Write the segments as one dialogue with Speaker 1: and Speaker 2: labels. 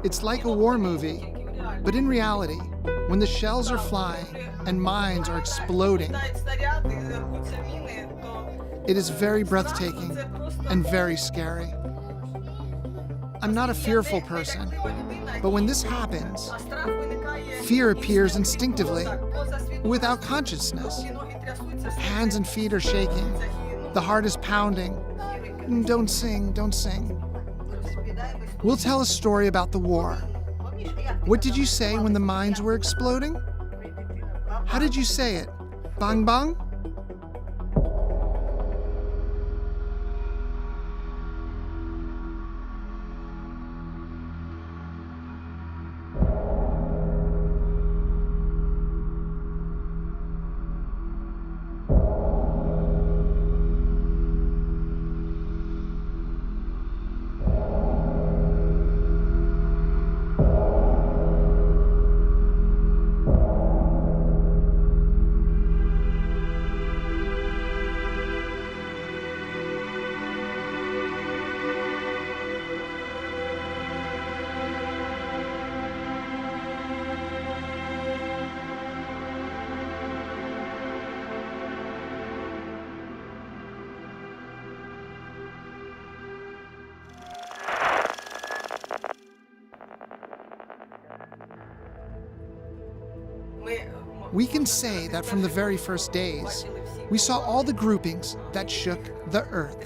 Speaker 1: It's like a war movie, but in reality, when the shells are flying and mines are exploding, it is very breathtaking and very scary. I'm not a fearful person, but when this happens, fear appears instinctively, without consciousness. Hands and feet are shaking. The heart is pounding. Don't sing, don't sing. We'll tell a story about the war. What did you say when the mines were exploding? How did you say it? Bang bang? We can say that from the very first days, we saw all the groupings that shook the earth,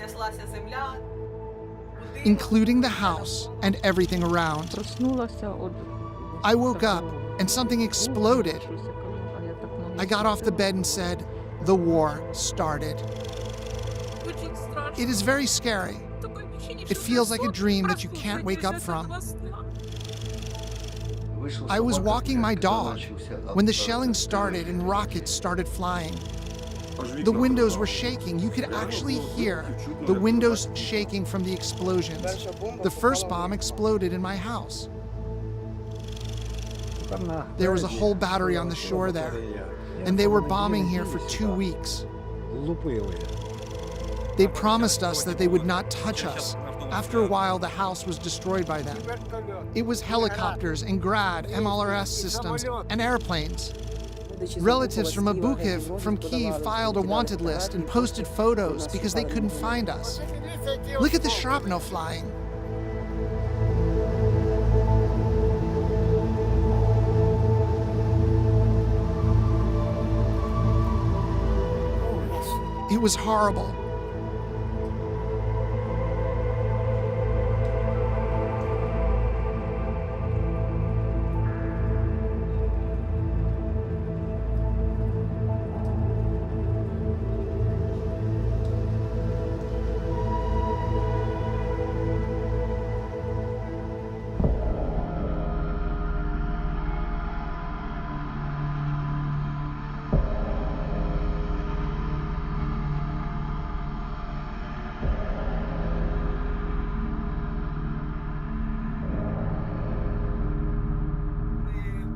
Speaker 1: including the house and everything around. I woke up and something exploded. I got off the bed and said, the war started. It is very scary. It feels like a dream that you can't wake up from. I was walking my dog when the shelling started and rockets started flying. The windows were shaking. You could actually hear the windows shaking from the explosions. The first bomb exploded in my house. There was a whole battery on the shore there, and they were bombing here for 2 weeks. They promised us that they would not touch us. After a while, the house was destroyed by them. It was helicopters and Grad, MLRS systems, and airplanes. Relatives from Bucha, from Kyiv, filed a wanted list and posted photos because they couldn't find us. Look at the shrapnel flying. It was horrible.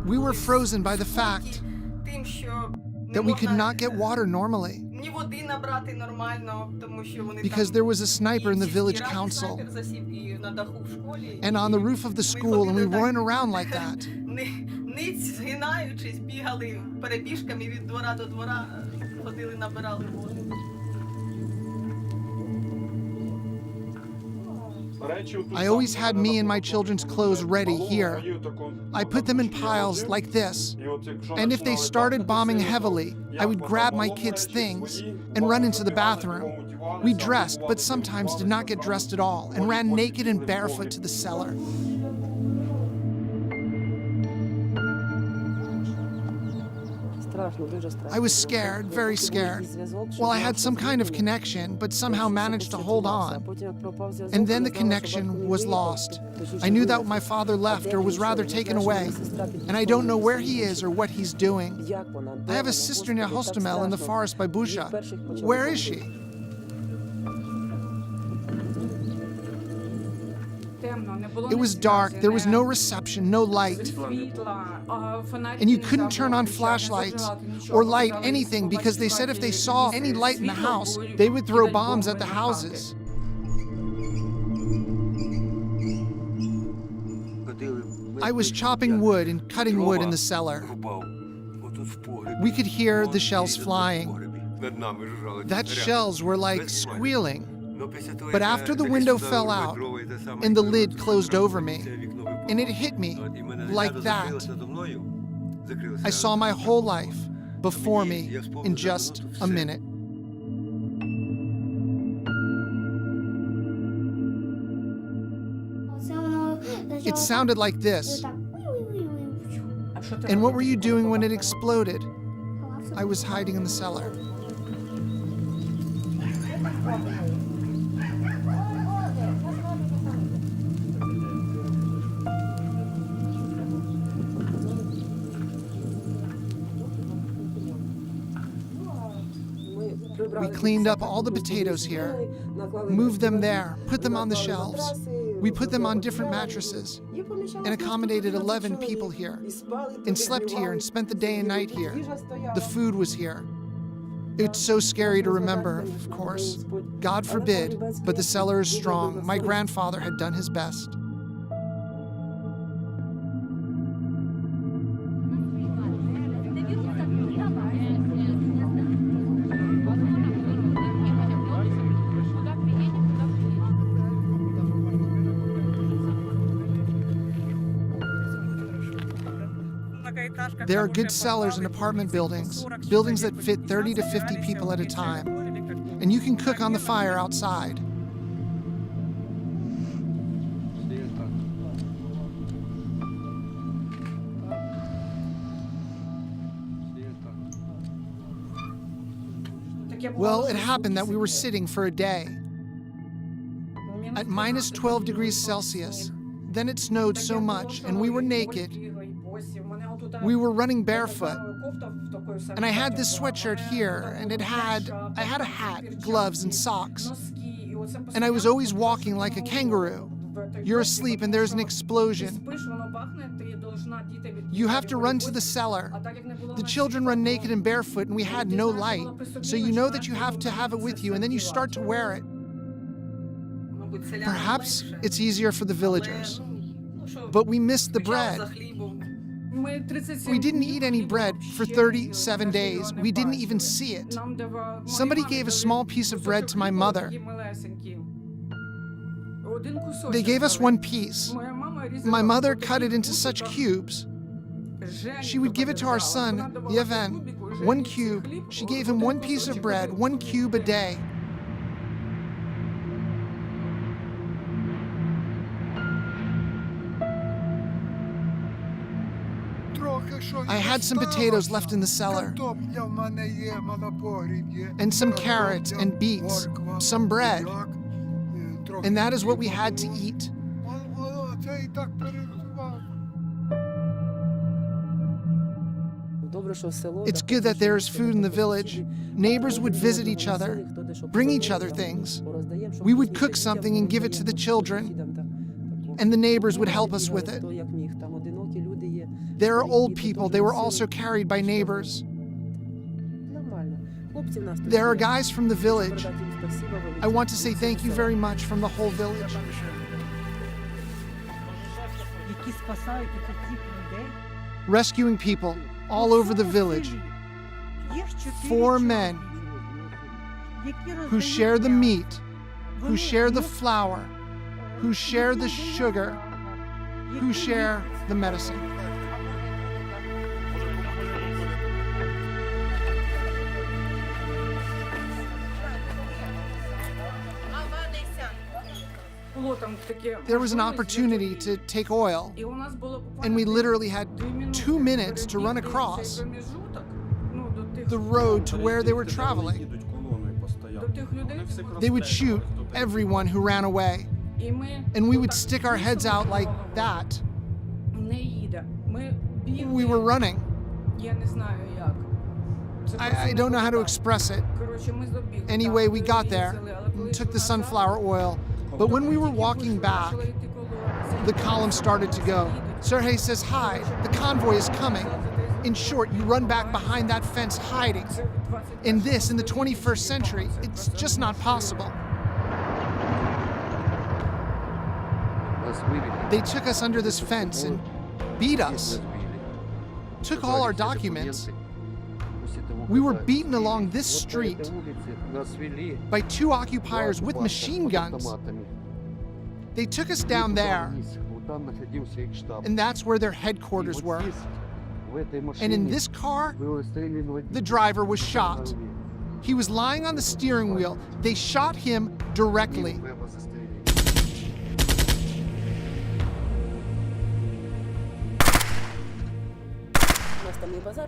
Speaker 1: We were frozen by the fact that we could not get water normally because there was a sniper in the village council and on the roof of the school, and we weren't around like that. I always had me and my children's clothes ready here. I put them in piles like this, and if they started bombing heavily, I would grab my kids' things and run into the bathroom. We dressed, but sometimes did not get dressed at all, and ran naked and barefoot to the cellar. I was scared, very scared. Well, I had some kind of connection, but somehow managed to hold on. And then the connection was lost. I knew that my father left, or was rather taken away, and I don't know where he is or what he's doing. I have a sister near Holodomor in the forest by Bucha. Where is she? It was dark, there was no reception, no light. And you couldn't turn on flashlights or light anything because they said if they saw any light in the house, they would throw bombs at the houses. I was chopping wood and cutting wood in the cellar. We could hear the shells flying. That shells were like squealing. But after the window fell out and the lid closed over me, and it hit me like that, I saw my whole life before me in just a minute. It sounded like this. And what were you doing when it exploded? I was hiding in the cellar. We cleaned up all the potatoes here, moved them there, put them on the shelves. We put them on different mattresses and accommodated 11 people here and slept here and spent the day and night here. The food was here. It's so scary to remember, of course. God forbid, but the cellar is strong. My grandfather had done his best. There are good cellars in apartment buildings, buildings that fit 30 to 50 people at a time, and you can cook on the fire outside. Well, it happened that we were sitting for a day at minus 12 degrees Celsius. Then it snowed so much, and we were naked. We were running barefoot, and I had this sweatshirt here, and I had a hat, gloves, and socks, and I was always walking like a kangaroo. You're asleep, and there's an explosion. You have to run to the cellar. The children run naked and barefoot, and we had no light, so you know that you have to have it with you, and then you start to wear it. Perhaps it's easier for the villagers, but we missed the bread. We didn't eat any bread for 37 days. We didn't even see it. Somebody gave a small piece of bread to my mother. They gave us one piece. My mother cut it into such cubes. She would give it to our son, Yeven, 1 cube. She gave him 1 piece of bread, 1 cube a day. I had some potatoes left in the cellar, and some carrots and beets, some bread, and that is what we had to eat. It's good that there is food in the village. Neighbors would visit each other, bring each other things. We would cook something and give it to the children, and the neighbors would help us with it. There are old people. They were also carried by neighbors. There are guys from the village. I want to say thank you very much from the whole village. Rescuing people all over the village. 4 men who share the meat, who share the flour, who share the sugar, who share the medicine. There was an opportunity to take oil, and we literally had 2 minutes to run across the road to where they were traveling. They would shoot everyone who ran away, and we would stick our heads out like that. We were running. I don't know how to express it. Anyway, we got there, took the sunflower oil, but when we were walking back, the column started to go. Sergei says, "Hide, the convoy is coming." In short, you run back behind that fence hiding. In the 21st century, it's just not possible. They took us under this fence, and beat us, took all our documents. We were beaten along this street by 2 occupiers with machine guns. They took us down there, and that's where their headquarters were. And in this car, the driver was shot. He was lying on the steering wheel. They shot him directly.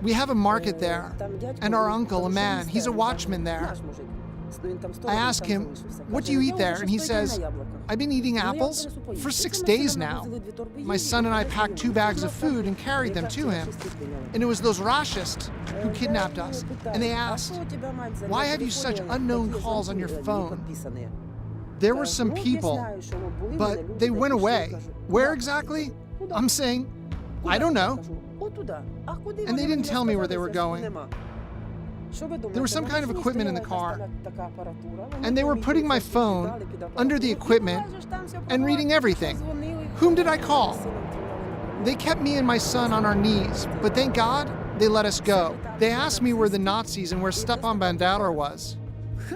Speaker 1: We have a market there, and our uncle, a man, he's a watchman there. I ask him, "What do you eat there?" And he says, "I've been eating apples for 6 days now." My son and I packed 2 bags of food and carried them to him. And it was those racists who kidnapped us. And they asked, "Why have you such unknown calls on your phone?" There were some people, but they went away. Where exactly? I'm saying, I don't know. And they didn't tell me where they were going. There was some kind of equipment in the car, and they were putting my phone under the equipment and reading everything. Whom did I call? They kept me and my son on our knees, but thank God they let us go. They asked me where the Nazis and where Stepan Bandera was.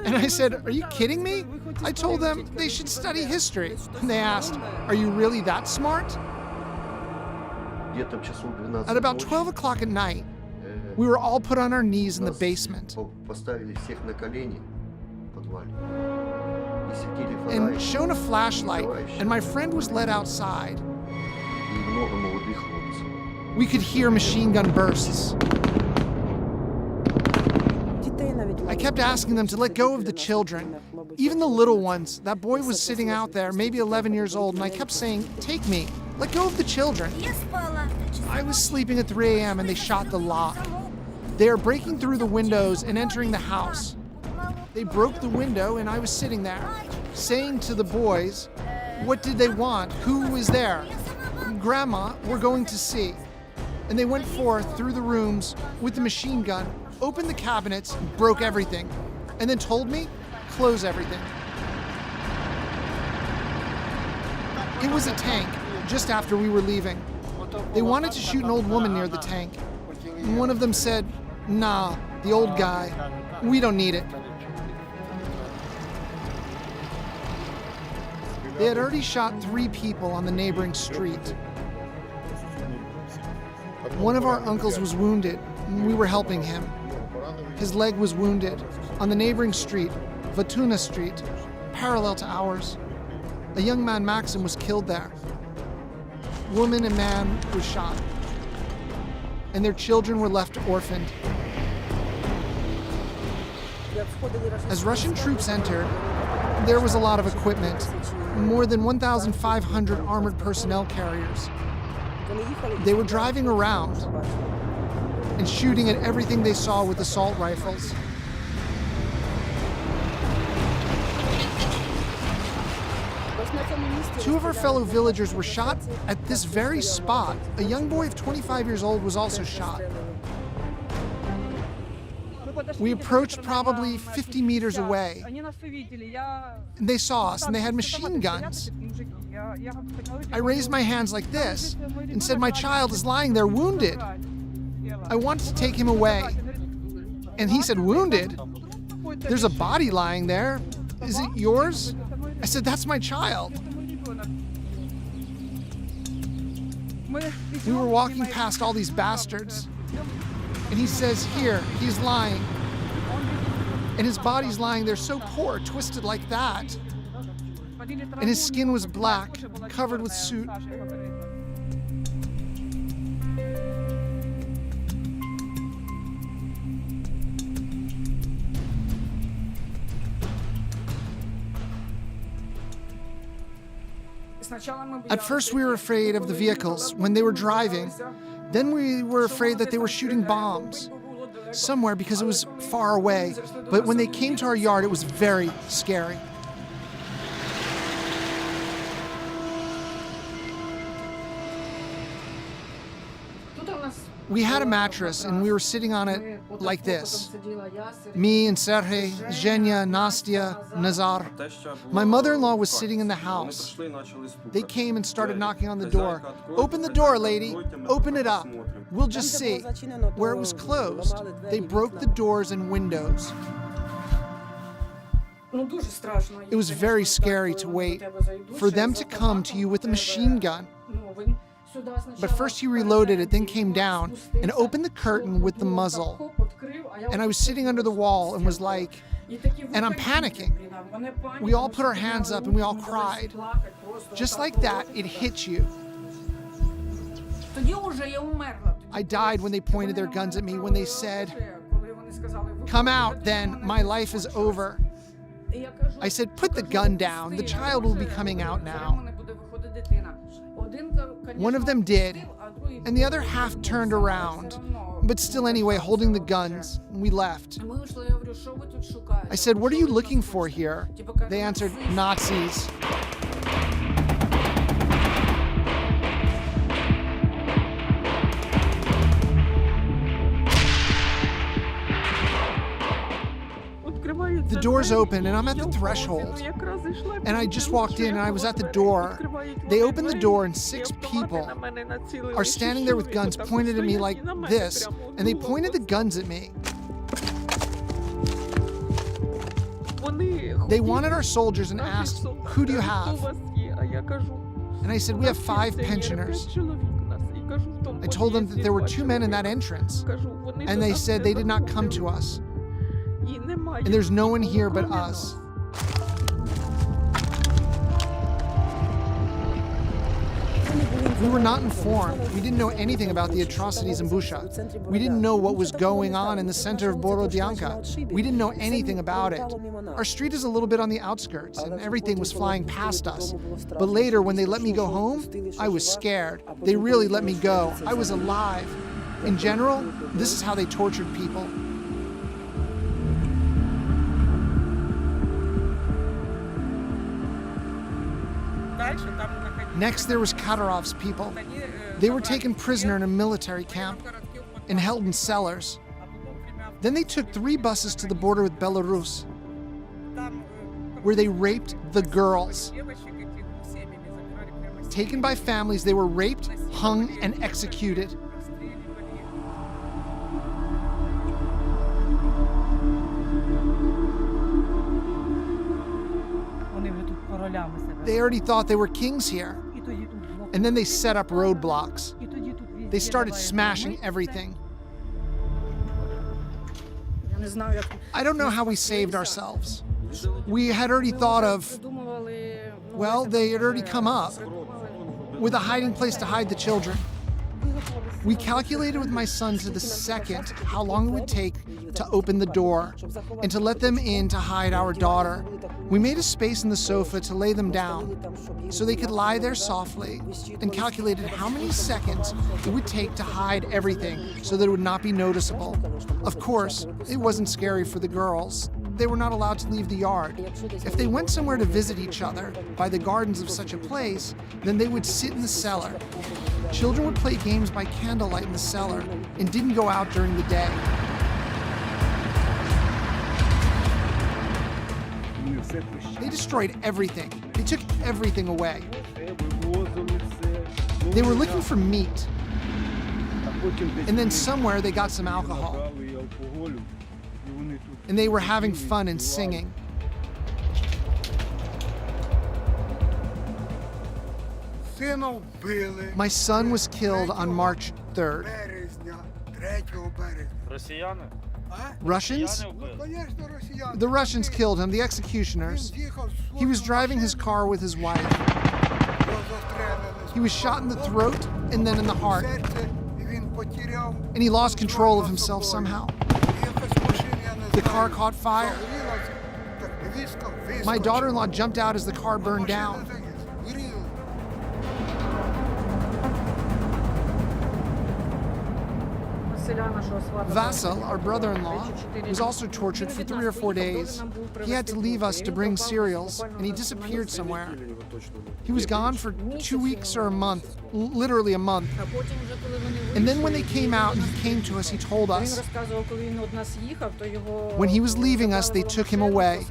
Speaker 1: And I said, "Are you kidding me?" I told them they should study history. And they asked, "Are you really that smart?" At about 12 o'clock at night, we were all put on our knees in the basement and shown a flashlight, and my friend was led outside. We could hear machine gun bursts. I kept asking them to let go of the children, even the little ones. That boy was sitting out there, maybe 11 years old, and I kept saying, "Take me, let go of the children." I was sleeping at 3 a.m. and they shot the lock. They are breaking through the windows and entering the house. They broke the window and I was sitting there, saying to the boys, what did they want? Who was there? "Grandma, we're going to see." And they went forth through the rooms with the machine gun, opened the cabinets, broke everything, and then told me, "Close everything." It was a tank, just after we were leaving. They wanted to shoot an old woman near the tank. And one of them said, "Nah, the old guy, we don't need it." They had already shot 3 people on the neighboring street. One of our uncles was wounded, and we were helping him. His leg was wounded on the neighboring street, Vatuna Street, parallel to ours. A young man, Maxim, was killed there. Woman and man was shot, and their children were left orphaned. As Russian troops entered, there was a lot of equipment, more than 1,500 armored personnel carriers. They were driving around and shooting at everything they saw with assault rifles. Two of our fellow villagers were shot at this very spot. A young boy of 25 years old was also shot. We approached probably 50 meters away. And they saw us, and they had machine guns. I raised my hands like this and said, "My child is lying there wounded." I wanted to take him away. And he said, "Wounded? There's a body lying there. Is it yours?" I said, "That's my child." We were walking past all these bastards, and he says, "Here, he's lying." And his body's lying there so poor, twisted like that. And his skin was black, covered with soot. At first we were afraid of the vehicles when they were driving. Then we were afraid that they were shooting bombs somewhere because it was far away. But when they came to our yard, it was very scary. We had a mattress and we were sitting on it like this. Me and Sergey, Zhenya, Nastya, Nazar. My mother-in-law was sitting in the house. They came and started knocking on the door. Open the door, lady. Open it up. We'll just see. Where it was closed, they broke the doors and windows. It was very scary to wait for them to come to you with a machine gun. But first he reloaded it, then came down and opened the curtain with the muzzle. And I was sitting under the wall and was like, and I'm panicking. We all put our hands up and we all cried. Just like that, it hit you. I died when they pointed their guns at me, when they said, "Come out, then my life is over." I said, "Put the gun down. The child will be coming out now." One of them did, and the other half turned around, but still anyway, holding the guns. We left. I said, "What are you looking for here?" They answered, "Nazis." The doors open and I'm at the threshold. And I just walked in and I was at the door. They opened the door and 6 people are standing there with guns pointed at me like this. And they pointed the guns at me. They wanted our soldiers and asked, "Who do you have?" And I said, "We have 5 pensioners." I told them that there were 2 men in that entrance. And they said they did not come to us. And there's no one here but us. We were not informed. We didn't know anything about the atrocities in Bucha. We didn't know what was going on in the center of Borodyanka. We didn't know anything about it. Our street is a little bit on the outskirts, and everything was flying past us. But later, when they let me go home, I was scared. They really let me go. I was alive. In general, this is how they tortured people. Next, there was Kadyrov's people. They were taken prisoner in a military camp and held in cellars. Then they took 3 buses to the border with Belarus, where they raped the girls. Taken by families, they were raped, hung, and executed. They already thought they were kings here. And then they set up roadblocks. They started smashing everything. I don't know how we saved ourselves. We had already thought of, well, they had already come up with a hiding place to hide the children. We calculated with my son to the second how long it would take to open the door and to let them in to hide our daughter. We made a space in the sofa to lay them down so they could lie there softly, and calculated how many seconds it would take to hide everything so that it would not be noticeable. Of course, it wasn't scary for the girls. They were not allowed to leave the yard. If they went somewhere to visit each other by the gardens of such a place, then they would sit in the cellar. Children would play games by candlelight in the cellar and didn't go out during the day. They destroyed everything. They took everything away. They were looking for meat. And then somewhere they got some alcohol. And they were having fun and singing. My son was killed on March 3rd. Russians? The Russians killed him, the executioners. He was driving his car with his wife. He was shot in the throat and then in the heart. And he lost control of himself somehow. The car caught fire. My daughter-in-law jumped out as the car burned down. Vasil, our brother-in-law, was also tortured for 3 or 4 days. He had to leave us to bring cereals, and he disappeared somewhere. He was gone for 2 weeks or a month, literally a month. And then when they came out and he came to us, he told us when he was leaving us, they took him away,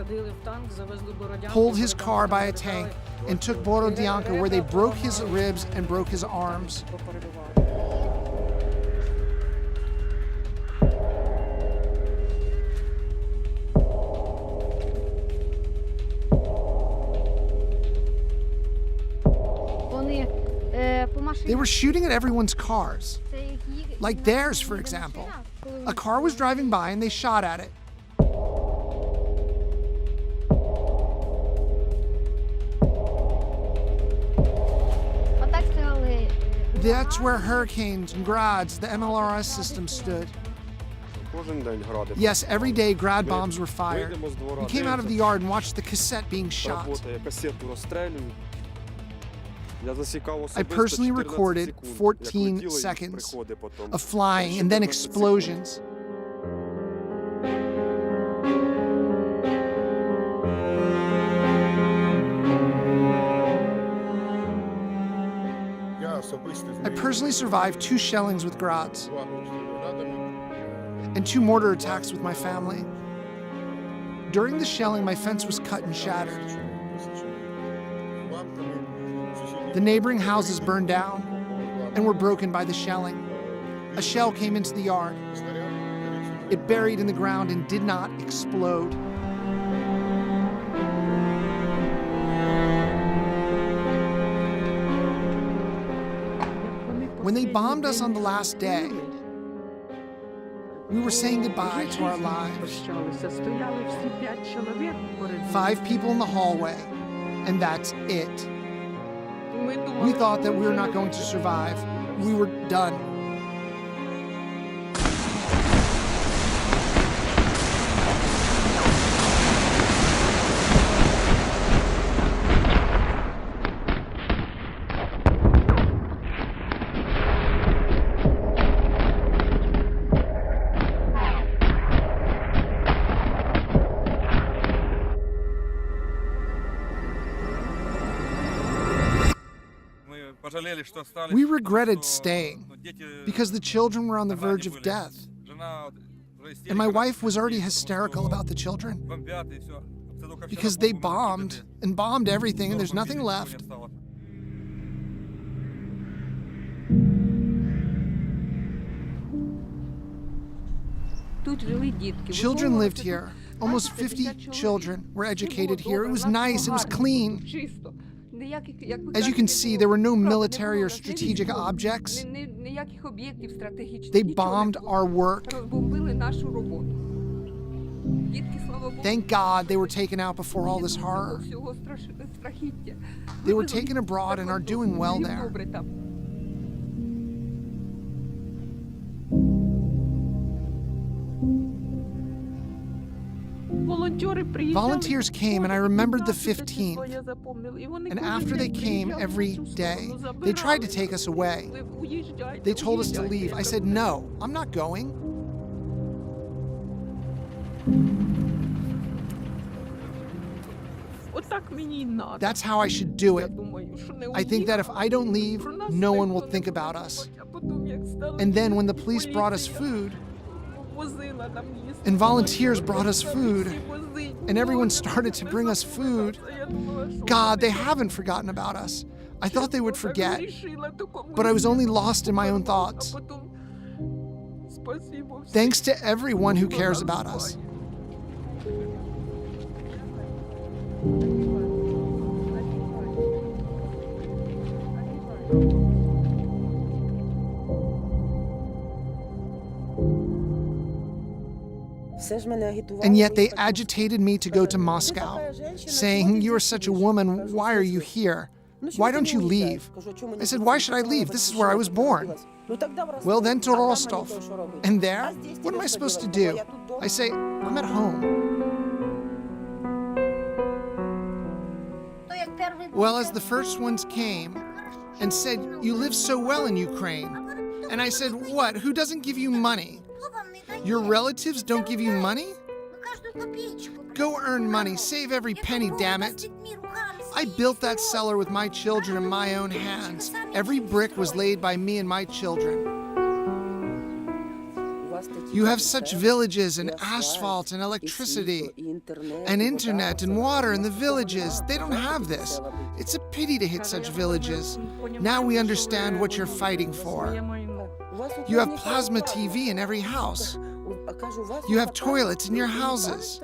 Speaker 1: pulled his car by a tank, and took Borodyanka, where they broke his ribs and broke his arms. They were shooting at everyone's cars, like theirs, for example. A car was driving by and they shot at it. That's where hurricanes and grads, the MLRS system, stood. Yes, every day grad bombs were fired. We came out of the yard and watched the cassette being shot. I personally recorded 14 seconds of flying and then explosions. I personally survived 2 shellings with grads and 2 mortar attacks with my family. During the shelling, my fence was cut and shattered. The neighboring houses burned down and were broken by the shelling. A shell came into the yard. It buried in the ground and did not explode. When they bombed us on the last day, we were saying goodbye to our lives. 5 people in the hallway, and that's it. We thought that we were not going to survive. We were done. We regretted staying because the children were on the verge of death. And my wife was already hysterical about the children because they bombed and bombed everything and there's nothing left. Children lived here. Almost 50 children were educated here. It was nice, it was clean. As you can see, there were no military or strategic objects. They bombed our work. Thank God they were taken out before all this horror. They were taken abroad and are doing well there. Volunteers came, and I remembered the 15th. And after they came every day, they tried to take us away. They told us to leave. I said, no, I'm not going. That's how I should do it. I think that if I don't leave, no one will think about us. And then when the police brought us food, and volunteers brought us food, and everyone started to bring us food, God, they haven't forgotten about us. I thought they would forget, but I was only lost in my own thoughts. Thanks to everyone who cares about us. And yet they agitated me to go to Moscow, saying, "You are such a woman, why are you here? Why don't you leave?" I said, "Why should I leave? This is where I was born." "Well, then to Rostov." "And there? What am I supposed to do?" I say, "I'm at home." Well, as the first ones came and said, "You live so well in Ukraine." And I said, "What? Who doesn't give you money? Your relatives don't give you money? Go earn money, save every penny, damn it." I built that cellar with my children in my own hands. Every brick was laid by me and my children. You have such villages and asphalt and electricity and internet and water in the villages. They don't have this. It's a pity to hit such villages. Now we understand what you're fighting for. You have plasma TV in every house. You have toilets in your houses.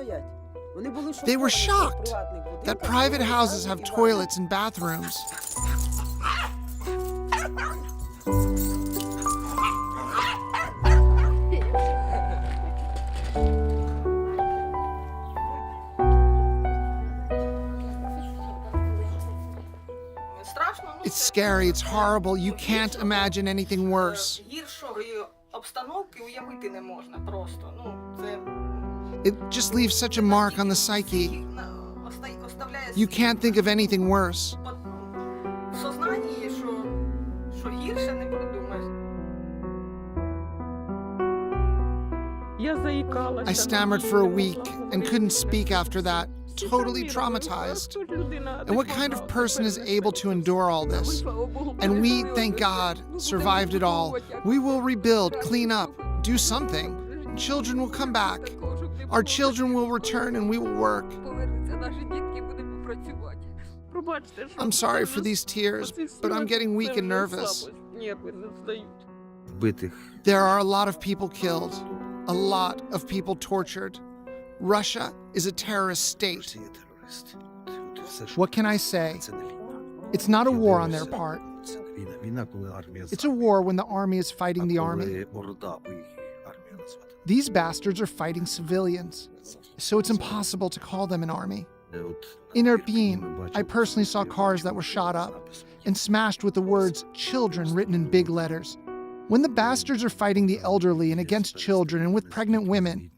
Speaker 1: They were shocked that private houses have toilets and bathrooms. It's scary, it's horrible, you can't imagine anything worse. It just leaves such a mark on the psyche. You can't think of anything worse. I stammered for a week and couldn't speak after that, totally traumatized. And what kind of person is able to endure all this? And we, thank God, survived it all. We will rebuild, clean up, do something. Children will come back. Our children will return and we will work. I'm sorry for these tears, but I'm getting weak and nervous. There are a lot of people killed, a lot of people tortured. Russia is a terrorist state. What can I say? It's not a war on their part. It's a war when the army is fighting the army. These bastards are fighting civilians, so it's impossible to call them an army. In Irpin, I personally saw cars that were shot up and smashed with the words "children" written in big letters. When the bastards are fighting the elderly and against children and with pregnant women,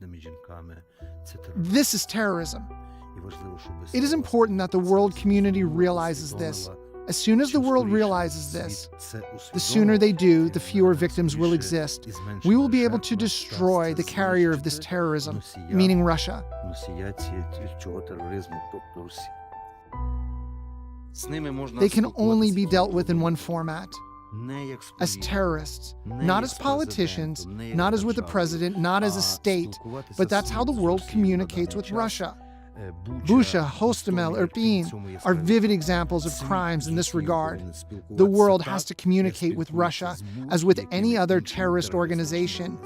Speaker 1: this is terrorism. It is important that the world community realizes this. As soon as the world realizes this, the sooner they do, the fewer victims will exist. We will be able to destroy the carrier of this terrorism, meaning Russia. They can only be dealt with in one format. As terrorists, not as politicians, not as with the president, not as a state, but that's how the world communicates with Russia. Bucha, Holodomor, Irpin are vivid examples of crimes in this regard. The world has to communicate with Russia as with any other terrorist organization.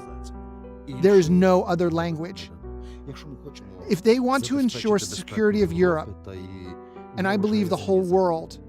Speaker 1: There is no other language. If they want to ensure the security of Europe, and I believe the whole world,